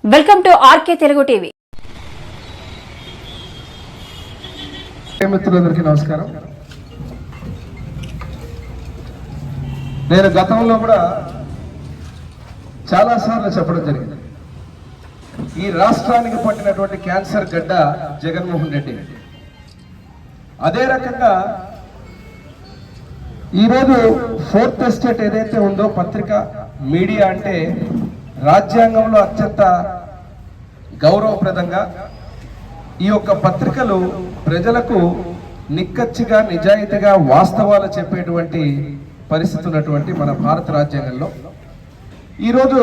Welcome to RK Telugu TV. మిత్రులందరికీ నమస్కారం. నేను గతంలో కూడా చాలాసార్లు చెప్పడం జరిగింది, ఈ రాష్ట్రానికి పట్టినటువంటి క్యాన్సర్ గడ్డ జగన్మోహన్ రెడ్డి. అదే రకంగా ఈరోజు ఫోర్త్ ఎస్టేట్ ఏదైతే ఉందో పత్రిక మీడియా అంటే రాజ్యాంగంలో అత్యంత గౌరవప్రదంగా ఈ యొక్క పత్రికలు ప్రజలకు నిక్కచ్చిగా నిజాయితీగా వాస్తవాలు చెప్పేటువంటి పరిస్థితి ఉన్నటువంటి మన భారత రాజ్యాంగంలో ఈరోజు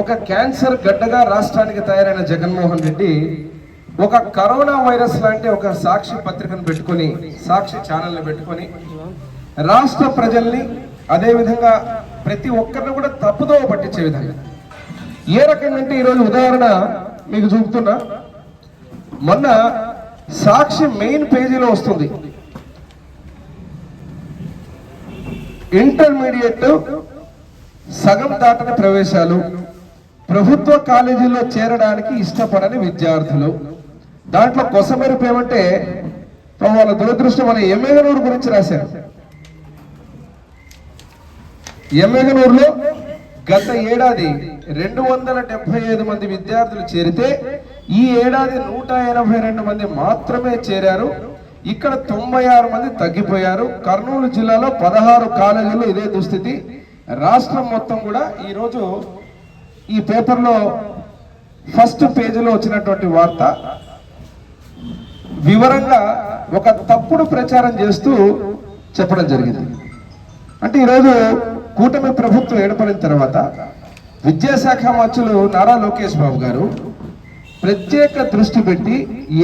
ఒక క్యాన్సర్ గడ్డగా రాష్ట్రానికి తయారైన జగన్మోహన్ రెడ్డి ఒక కరోనా వైరస్ లాంటి ఒక సాక్షి పత్రికను పెట్టుకొని, సాక్షి ఛానల్ని పెట్టుకొని రాష్ట్ర ప్రజల్ని అదేవిధంగా ప్రతి ఒక్కరిని కూడా తప్పుదోవ పట్టించే విధంగా ఏ రకంగా అంటే ఈరోజు ఉదాహరణ మీకు చూపుతున్నా. మొన్న సాక్షి మెయిన్ పేజీలో వస్తుంది, ఇంటర్మీడియట్ సగం దాటని ప్రవేశాలు, ప్రభుత్వ కాలేజీల్లో చేరడానికి ఇష్టపడని విద్యార్థులు. దాంట్లో కొసమెరుపు ఏమంటే వాళ్ళ దురదృష్టం మన ఎమ్మెగనూరు గురించి రాశారు. ఎమ్మెగనూరులో గత ఏడాది 275 మంది విద్యార్థులు చేరితే ఈ ఏడాది 182 మంది మాత్రమే చేరారు. ఇక్కడ 96 మంది తగ్గిపోయారు. కర్నూలు జిల్లాలో 16 కాలేజీల్లో ఇదే దుస్థితి. రాష్ట్రం మొత్తం కూడా ఈరోజు ఈ పేపర్లో ఫస్ట్ పేజీలో వచ్చినటువంటి వార్త వివరంగా ఒక తప్పుడు ప్రచారం చేస్తూ చెప్పడం జరిగింది. అంటే ఈరోజు కూటమి ప్రభుత్వం ఏర్పడిన తర్వాత విద్యాశాఖ మంత్రులు నారా లోకేష్ బాబు గారు ప్రత్యేక దృష్టి పెట్టి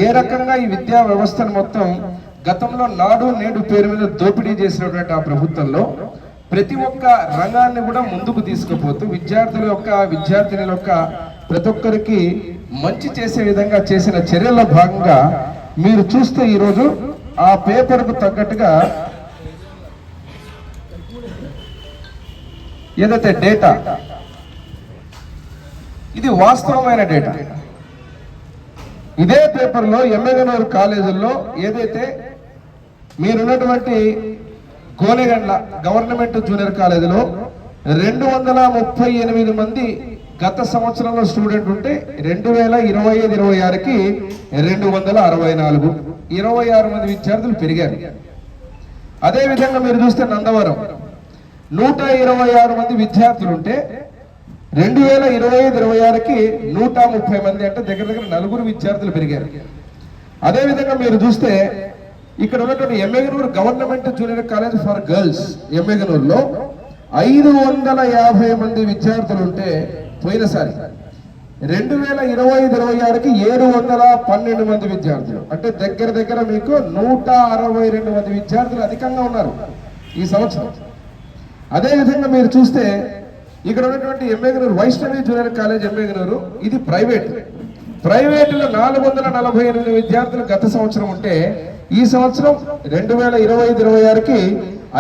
ఏ రకంగా ఈ విద్యా వ్యవస్థను మొత్తం గతంలో నాడు నేడు పేరు మీద దోపిడీ చేసినటువంటి ఆ ప్రభుత్వంలో ప్రతి ఒక్క రంగాన్ని కూడా ముందుకు తీసుకుపోతూ విద్యార్థుల యొక్క ప్రతి ఒక్కరికి మంచి చేసే విధంగా చేసిన చర్యల్లో భాగంగా మీరు చూస్తే ఈరోజు ఆ పేపర్కు తగ్గట్టుగా ఏదైతే డేటా, ఇది వాస్తవమైన డేటా. ఇదే పేపర్లో ఎమ్మెగనూరు కాలేజీల్లో ఏదైతే మీరున్నటువంటి గోనెగండ్ల గవర్నమెంట్ జూనియర్ కాలేజీలో 238 మంది గత సంవత్సరంలో స్టూడెంట్ ఉంటే 2025-26కి 264, 26 మంది విద్యార్థులు పెరిగారు. అదేవిధంగా మీరు చూస్తే నందవరం 126 మంది విద్యార్థులు ఉంటే 2025-26కి 130 మంది, అంటే దగ్గర 4 విద్యార్థులు పెరిగారు. అదేవిధంగా మీరు చూస్తే ఇక్కడ ఉన్నటువంటి Emmiganur government junior college for girls ఎమ్మెగనూరులో 550 మంది విద్యార్థులు ఉంటే పోయినసారి 2025-26కి 712 మంది విద్యార్థులు, అంటే దగ్గర మీకు 162 మంది విద్యార్థులు అధికంగా ఉన్నారు ఈ సంవత్సరం. అదేవిధంగా మీరు చూస్తే ఇక్కడ ఉన్నటువంటి ఎమ్మెగనూరు వైష్ణవి జూనియర్ కాలేజ్ ఎమ్మెగనూరు, ఇది ప్రైవేటులో 448 విద్యార్థులు గత సంవత్సరం ఉంటే ఈ సంవత్సరం 2025-26కి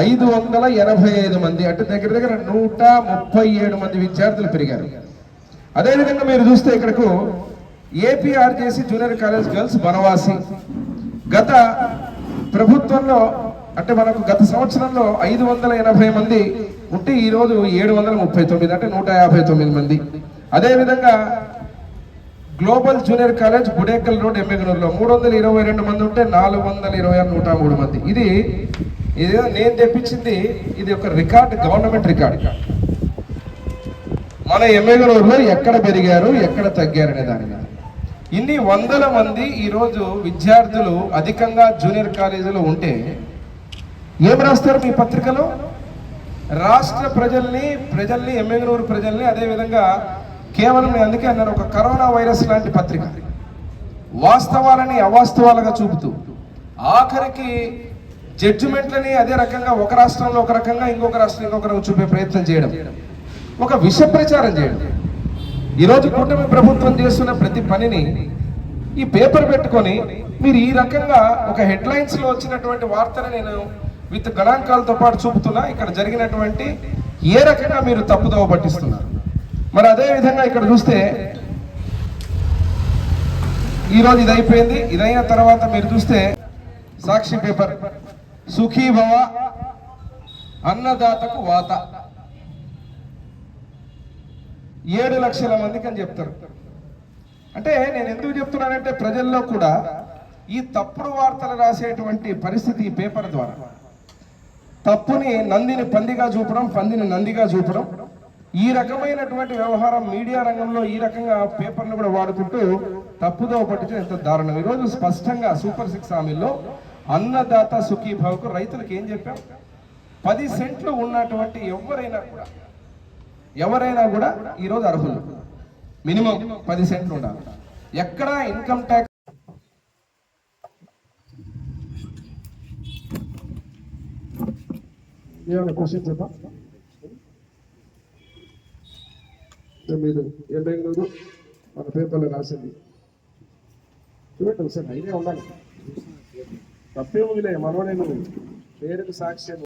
585 మంది, అంటే దగ్గర 137 మంది విద్యార్థులు పెరిగారు. అదేవిధంగా మీరు చూస్తే ఇక్కడకు APRJC junior college girls Banavasi గత ప్రభుత్వంలో అంటే మనకు గత సంవత్సరంలో 580 మంది ఉంటే ఈరోజు 739, అంటే 159 మంది. అదేవిధంగా గ్లోబల్ జూనియర్ కాలేజ్ గుడేకల్ రోడ్ ఎమ్మెగనూరులో 322 మంది ఉంటే 426, 103 మంది. ఇది నేను తెప్పించింది, ఇది ఒక రికార్డ్, గవర్నమెంట్ రికార్డ్. మన ఎమ్మెగనూరులో ఎక్కడ పెరిగారు ఎక్కడ తగ్గారు అనే దాని మీద ఇన్ని వందల మంది ఈరోజు విద్యార్థులు అధికంగా జూనియర్ కాలేజీలో ఉంటే ఏం రాస్తారు మీ పత్రికలో? రాష్ట్ర ప్రజల్ని ఎమ్మెగనూరు ప్రజల్ని అదేవిధంగా కేవలం అందుకే అన్నారు ఒక కరోనా వైరస్ లాంటి పత్రిక, వాస్తవాలని అవాస్తవాలుగా చూపుతూ ఆఖరికి జడ్జిమెంట్లని అదే రకంగా ఒక రాష్ట్రంలో ఒక రకంగా ఇంకొక రాష్ట్రం ఇంకొక రకంగా చూపే ప్రయత్నం చేయడం, ఒక విష ప్రచారం చేయడం. ఈరోజు కూటమి ప్రభుత్వం చేస్తున్న ప్రతి పనిని ఈ పేపర్ పెట్టుకొని మీరు ఈ రకంగా ఒక హెడ్లైన్స్లో వచ్చినటువంటి వార్తను నేను విత్ గణాంకాలతో పాటు చూపుతున్నా. ఇక్కడ జరిగినటువంటి ఏ రకంగా మీరు తప్పుదోవ పట్టిస్తున్నారు. మరి అదే విధంగా ఇక్కడ చూస్తే ఈరోజు ఇది అయిపోయింది. ఇదైన తర్వాత మీరు చూస్తే సాక్షి పేపర్, సుఖీభవ అన్నదాతకు వాత 7 లక్షల మందికి అని చెప్తారు. అంటే నేను ఎందుకు చెప్తున్నానంటే ప్రజల్లో కూడా ఈ తప్పుడు వార్తలు రాసేటువంటి పరిస్థితి ఈ పేపర్ ద్వారా, తప్పుని నందిని పందిగా చూపడం, పందిని నందిగా చూపడం, ఈ రకమైనటువంటి వ్యవహారం మీడియా రంగంలో ఈ రకంగా పేపర్లు కూడా వాడుకుంటూ తప్పుదో పట్టించడం ఎంత దారుణం. ఈరోజు స్పష్టంగా సూపర్ 6 హామీల్లో అన్నదాత సుఖీభావకు రైతులకు ఏం చెప్పాం, 10 సెంట్లు ఉన్నటువంటి ఎవరైనా కూడా ఈరోజు అర్హులు. మినిమం 10 సెంట్లు ఉండాలి. ఎక్కడ ఇన్కమ్ ట్యాక్స్ క్వశ్చన్ చెప్పా మీరు ఏ బెంగళూరు మన పేపర్లో రాసింది చూడండి ఒకసారి ఐడియా ఉండాలి. తప్పే ఉందిలే, మనోడే నువ్వు పేరుకు సాక్ష్యం